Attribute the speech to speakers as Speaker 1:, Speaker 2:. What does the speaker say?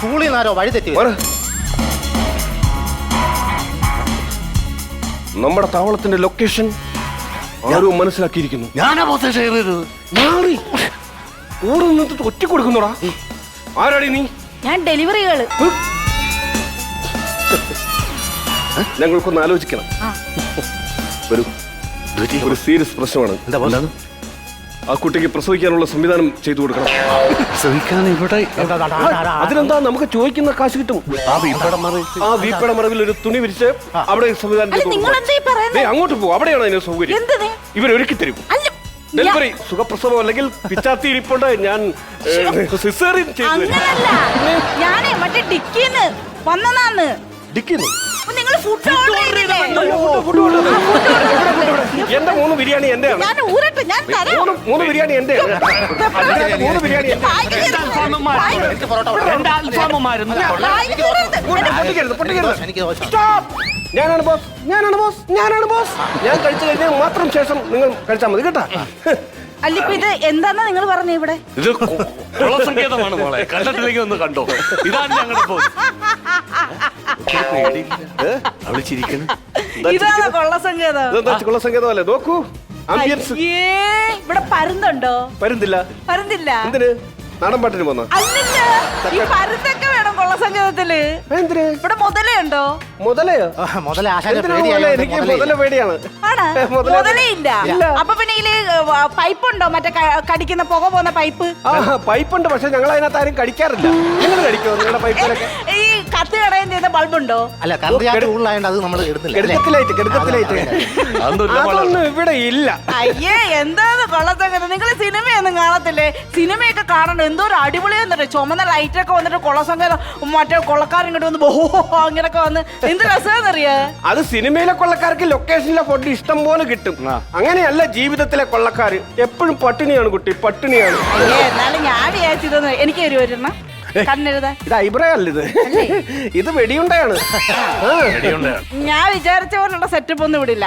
Speaker 1: സ്കൂളിൽ നിന്ന് ആരോ വഴി തെറ്റി.
Speaker 2: നമ്മുടെ താവളത്തിന്റെ ലൊക്കേഷൻ ആരും മനസ്സിലാക്കിയിരിക്കുന്നു.
Speaker 3: ഞാനാ ബോസേ ഷെയർ ചെയ്തത്.
Speaker 2: മാറി കൂടെ നിന്നിട്ട് ഒറ്റ കൊടുക്കുന്നോടാ. ആരാടി നീ?
Speaker 4: ഞാൻ ഡെലിവറി ഗേള്.
Speaker 2: ഞങ്ങൾക്കൊന്ന് ആലോചിക്കണം. ഒരു സീരിയസ് പ്രശ്നമാണ്.
Speaker 3: എന്താണ്?
Speaker 2: ആ കുട്ടിക്ക് പ്രസവിക്കാനുള്ള സംവിധാനം ചെയ്തു കൊടുക്കണം.
Speaker 3: ശ്രമിക്കാൻ ഇവിടെ
Speaker 2: അതിനെന്താ, നമുക്ക് ചോദിക്കുന്ന കാശ് കിട്ടും. ആ വീപ്പയുടെ മറവിൽ ഒരു തുണി വിരിച്ച് അവിടെ സംവിധാനം ചെയ്തു
Speaker 4: നിങ്ങൾ
Speaker 2: കൊടുക്കണം.
Speaker 4: എന്താ ഈ പറയുന്നത്?
Speaker 2: ദേ, അങ്ങോട്ട് പോകും, അവിടെയാണ് അതിന് സൗകര്യം.
Speaker 4: എന്ത്?
Speaker 2: ഇവരൊരുക്കി തരും.
Speaker 4: അല്ല,
Speaker 2: ഡെലിവറി സുഖപ്രസവം അല്ലെങ്കിൽ പിച്ചാത്തി ഇരിപ്പുണ്ട്. ഞാൻ സിസേറിയൻ ചെയ്തു തരും.
Speaker 4: അങ്ങനല്ല, ഞാനേ മറ്റേ ഡിക്കിന്ന് വന്നതാന്ന്.
Speaker 2: ഡിക്കുന്നു.
Speaker 4: നിങ്ങൾ ഫുഡ് ഓർഡർ ചെയ്തില്ലേ?
Speaker 2: എന്റെ 3 ബിരിയാണി എന്റെ ആണ്.
Speaker 4: ഞാൻ ഊരട്ടെ, ഞാൻ തരാം.
Speaker 2: 3 ബിരിയാണി എന്റെ ആണ്. 3 ബിരിയാണി എന്റെ. ഞാനാണ് ബോസ്, ഞാനാണ് ബോസ്, ഞാനാണ് ബോസ്. ഞാൻ കഴിച്ചു കഴിഞ്ഞാൽ മാത്രം ശേഷം നിങ്ങൾ കഴിച്ചാൽ മതി കേട്ടാ.
Speaker 4: അല്ല, ഇപ്പൊ ഇത് എന്താന്നാ നിങ്ങൾ പറഞ്ഞ ഇവിടെ?
Speaker 3: ഇത് സങ്കേതമാണ് മോളെ. കണ്ടിട്ടില്ലെങ്കിൽ ഒന്ന് കണ്ടോ. ഇതാണ് ഞങ്ങളുടെ ബോസ്. അവള് ചിരിക്കുന്നു.
Speaker 4: ഇതാണ് കൊള്ളസങ്കേതം.
Speaker 2: ഇതെന്താ കുളസങ്കേതമല്ലേ? നോക്കൂ ആംബിയൻസ്.
Speaker 4: അയ്യേ, ഇവിടെ പരുന്നുണ്ടോ?
Speaker 2: പരുന്നില്ല.
Speaker 4: പരുന്നില്ല.
Speaker 2: എന്തിന്? നാടൻ പാട്ടിന് പോന്ന
Speaker 4: അല്ലല്ല, ഈ പരുന്തൊക്കെ വേണം കൊള്ളസങ്കേതത്തില്.
Speaker 2: എന്തിന്?
Speaker 4: ഇവിടെ മുതലയുണ്ടോ?
Speaker 2: മുതലയോ?
Speaker 1: മുതല ആശാന്റെ
Speaker 2: എന്തിനാ മുതല? എനിക്ക് മുതല പേടിയാണ്.
Speaker 4: ആണ്.
Speaker 2: മുതല-
Speaker 4: മുതലയില്ല.
Speaker 2: ഇല്ല.
Speaker 4: അപ്പൊ പിന്നെ ഇതില് പൈപ്പ് ഉണ്ടോ? മറ്റേ കടിക്കുന്ന പുക പോകുന്ന പൈപ്പ്?
Speaker 2: ആ പൈപ്പുണ്ട്, പക്ഷെ ഞങ്ങൾ അതിനകത്ത് ആരും കഴിക്കാറില്ല. നിങ്ങൾ കഴിക്കോ നിങ്ങളുടെ പൈപ്പിലൊക്കെ?
Speaker 4: ഈ കത്ത് കടയും ചെയ്യുന്ന ബൾബ് ഉണ്ടോ?
Speaker 1: അല്ല, കറിയാട്ട് കൂടുതലായോണ്ട് അത് നമ്മൾ എടുത്തില്ല.
Speaker 2: കെടുക്കത്തിലായിട്ട് അതൊന്നും ഇവിടെ ഇല്ല.
Speaker 4: അയ്യേ, എന്താണ് കൊള്ളസങ്കേതം? നിങ്ങൾ സിനിമയൊന്നും കാണത്തില്ലേ? സിനിമയൊക്കെ കാണണം. എന്തോ ഒരു അടിപൊളിയെന്നറിയോ? ചുമന്ന ലൈറ്റൊക്കെ വന്നിട്ട് കൊള്ളസങ്കേതം മറ്റേ കൊള്ളക്കാരൻ ഇങ്ങോട്ട് വന്ന് ബോ അങ്ങനൊക്കെ വന്ന് എന്ത് രസമെന്നറിയാ?
Speaker 2: അത് സിനിമയിലെ കൊള്ളക്കാർക്ക് ലൊക്കേഷനിലെ ഫുഡ് ഇഷ്ടം പോലെ കിട്ടും. അങ്ങനെയല്ല ജീവിതത്തിലെ കൊള്ളക്കാര്. എപ്പോഴും പട്ടിണിയാണ് കുട്ടി, പട്ടിണിയാണ്.
Speaker 4: അയ്യേ, എന്നാലും ഞാൻ വിചാരിച്ചത് എനിക്ക് ഒരു ഒരെണ്ണം കണ്ണെഴുതാ.
Speaker 2: ഇത് ഐബ്രയല്ല, ഇത് വെടിയുണ്ടയാണ്.
Speaker 4: ഞാൻ വിചാരിച്ച പോലുള്ള സെറ്റപ്പ് ഒന്നും ഇവിടെ ഇല്ല.